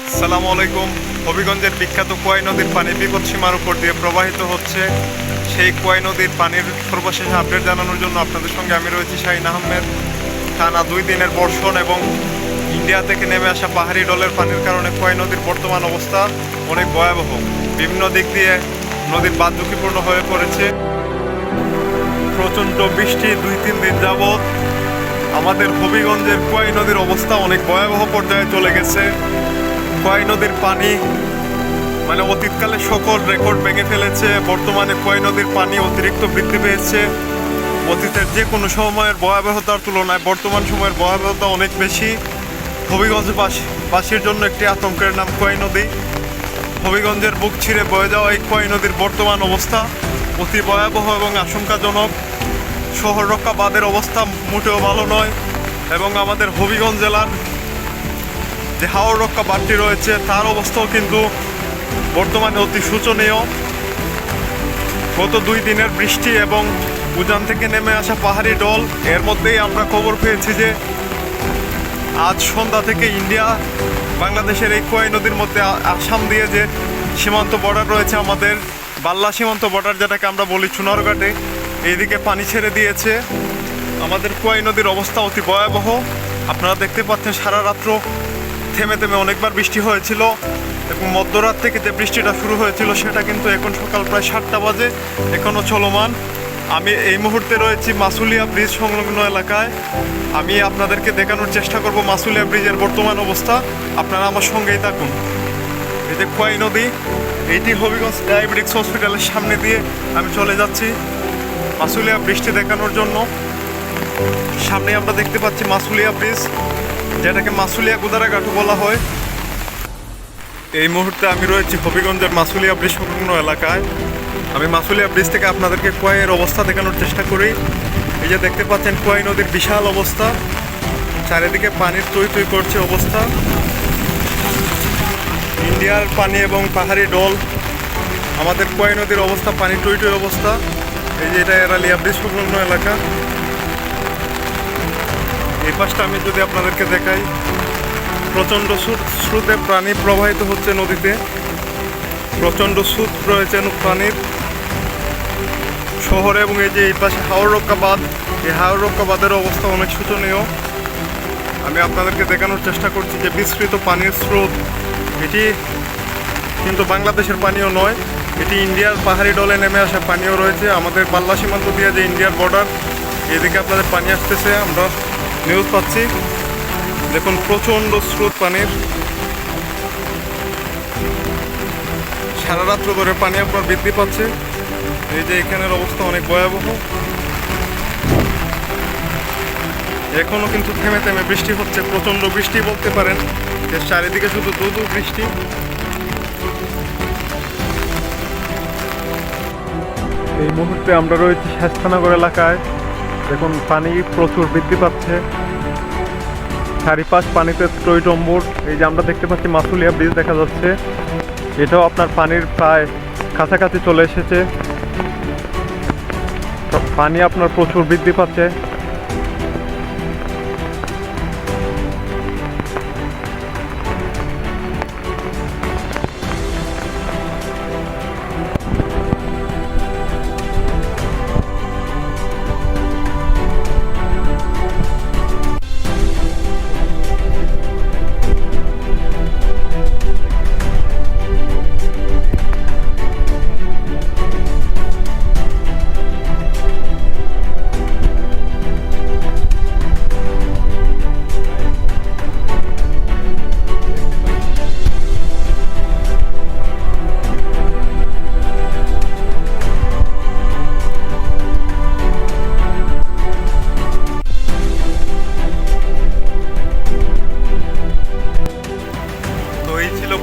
আসসালামু আলাইকুম। হবিগঞ্জের বিখ্যাত কোয়াই নদীর পানি বিপদসীমার উপর দিয়ে প্রবাহিত হচ্ছে। সেই কোয়াই নদীর পানির সর্বশেষ আপডেট জানানোর জন্য আপনাদের সঙ্গে আমি রয়েছি শাহিন আহমেদ। টানা 2 দিনের বর্ষণ এবং ইন্ডিয়া থেকে নেমে আসা পাহাড়ি ডলের পানির কারণে কোয়াই নদীর বর্তমান অবস্থা অনেক ভয়াবহ। বিভিন্ন দিক দিয়ে নদীর বাঁধ ঝুঁকিপূর্ণ হয়ে পড়েছে। প্রচণ্ড বৃষ্টি 2-3 দিন যাবৎ আমাদের হবিগঞ্জের কোয়াই নদীর অবস্থা অনেক ভয়াবহ পর্যায়ে চলে গেছে। কোয়াই নদীর পানি অতীতকালে সকল রেকর্ড ভেঙে ফেলেছে। বর্তমানে কোয়াই নদীর পানি অতিরিক্ত বৃদ্ধি পেয়েছে। অতীতের যে কোনো সময়ের ভয়াবহতার তুলনায় বর্তমান সময়ের ভয়াবহতা অনেক বেশি। হবিগঞ্জবাসীর জন্য একটি আতঙ্কের নাম কোয়াই নদী। হবিগঞ্জের বুক ছিঁড়ে বয়ে যাওয়া এই কোয়াই নদীর বর্তমান অবস্থা অতি ভয়াবহ এবং আশঙ্কাজনক। শহর রক্ষা বাঁধের অবস্থা মোটেও ভালো নয় এবং আমাদের হবিগঞ্জ জেলার যে হাওর রক্ষা বাঁধটি রয়েছে তার অবস্থাও কিন্তু বর্তমানে অতি শোচনীয়। গত 2 দিনের বৃষ্টি এবং উজান থেকে নেমে আসা পাহাড়ি ডল, এর মধ্যেই আমরা খবর পেয়েছি যে আজ সন্ধ্যা থেকে ইন্ডিয়া বাংলাদেশের এই কোয়াই নদীর মধ্যে আসাম দিয়ে যে সীমান্ত বর্ডার রয়েছে, আমাদের বাল্লা সীমান্ত বর্ডার যেটাকে আমরা বলি চুনারঘাটে, এইদিকে পানি ছেড়ে দিয়েছে। আমাদের কোয়াই নদীর অবস্থা অতি ভয়াবহ। আপনারা দেখতে পাচ্ছেন সারা রাত্র থেমে থেমে অনেকবার বৃষ্টি হয়েছিল এবং মধ্যরাত থেকে যে বৃষ্টিটা শুরু হয়েছিল সেটা কিন্তু এখন সকাল প্রায় 7টা বাজে এখনও চলমান। আমি এই মুহূর্তে রয়েছি মাসুলিয়া ব্রিজ সংলগ্ন এলাকায়। আমি আপনাদেরকে দেখানোর চেষ্টা করব মাসুলিয়া ব্রিজের বর্তমান অবস্থা। আপনারা আমার সঙ্গেই থাকুন। এই যে কোয়াই নদী, এইটি হবিগঞ্জ ডায়াবেটিক্স হসপিটালের সামনে দিয়ে আমি চলে যাচ্ছি মাসুলিয়া ব্রিজটি দেখানোর জন্য। সামনে আমরা দেখতে পাচ্ছি মাসুলিয়া ব্রিজ, যেটাকে মাসুলিয়া গুদারাঘাটও বলা হয়। এই মুহূর্তে আমি রয়েছি হবিগঞ্জের মাসুলিয়া ব্রিজ সংলগ্ন এলাকায়। আমি মাসুলিয়া ব্রিজ থেকে আপনাদেরকে কোয়াইয়ের অবস্থা দেখানোর চেষ্টা করি। এই যে দেখতে পাচ্ছেন কোয়াই নদীর বিশাল অবস্থা, চারিদিকে পানির টই টই করছে অবস্থা। ইন্ডিয়ার পানি এবং পাহাড়ি ডল, আমাদের কোয়াই নদীর অবস্থা পানি টই টই অবস্থা। এই যে এটা এরালিয়া ব্রিজ সংলগ্ন এলাকা। এই পাশটা আমি যদি আপনাদেরকে দেখাই, প্রচণ্ড স্রোতে পানি প্রবাহিত হচ্ছে নদীতে। প্রচণ্ড স্রোত রয়েছে পানির শহরে এবং এই যে এই পাশে হাওর রক্ষা বাঁধ, এই হাওর রক্ষা বাঁধের অবস্থা অনেক শোচনীয়। আমি আপনাদেরকে দেখানোর চেষ্টা করছি যে বিস্তৃত পানির স্রোত, এটি কিন্তু বাংলাদেশের পানিও নয়, এটি ইন্ডিয়ার পাহাড়ি ডলে নেমে আসা পানিও রয়েছে। আমাদের বাল্লা সীমান্ত দিয়ে যে ইন্ডিয়ার বর্ডার, এদিকে আপনাদের পানি আসতেছে, আমরা নিউজ পাচ্ছি। দেখুন প্রচণ্ড স্রোত পানির, সারা রাত্র ধরে পানি আপনার বৃদ্ধি পাচ্ছে। এই যে এখানের অবস্থা অনেক ভয়াবহ। এখনও কিন্তু থেমে থেমে বৃষ্টি হচ্ছে, প্রচণ্ড বৃষ্টি বলতে পারেন। চারিদিকে শুধু দু বৃষ্টি। এই মুহূর্তে আমরা রয়েছি শাস্তানগর এলাকায়। দেখুন পানি প্রচুর বৃদ্ধি পাচ্ছে, চারিপাশ পানিতে টইটম্বুর। এই যে আমরা দেখতে পাচ্ছি মাসুলিয়া ব্রিজ দেখা যাচ্ছে, এটাও আপনার পানির প্রায় কাছাকাছি চলে এসেছে। পানি আপনার প্রচুর বৃদ্ধি পাচ্ছে।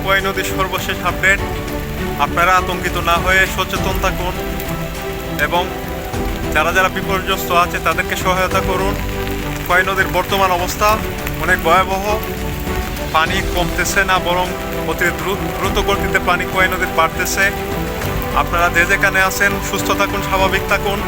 কোয়াই নদীর সর্বশেষ আপডেট। আপনারা আতঙ্কিত না হয়ে সচেতন থাকুন এবং যারা যারা বিপর্যস্ত আছে তাদেরকে সহায়তা করুন। কোয়াই নদীর বর্তমান অবস্থা অনেক ভয়াবহ। পানি কমতেছে না, বরং অতি দ্রুত গতিতে পানি কোয়াই নদীর বাড়তেছে। আপনারা যে যেখানে আছেন সুস্থ থাকুন, স্বাভাবিক থাকুন।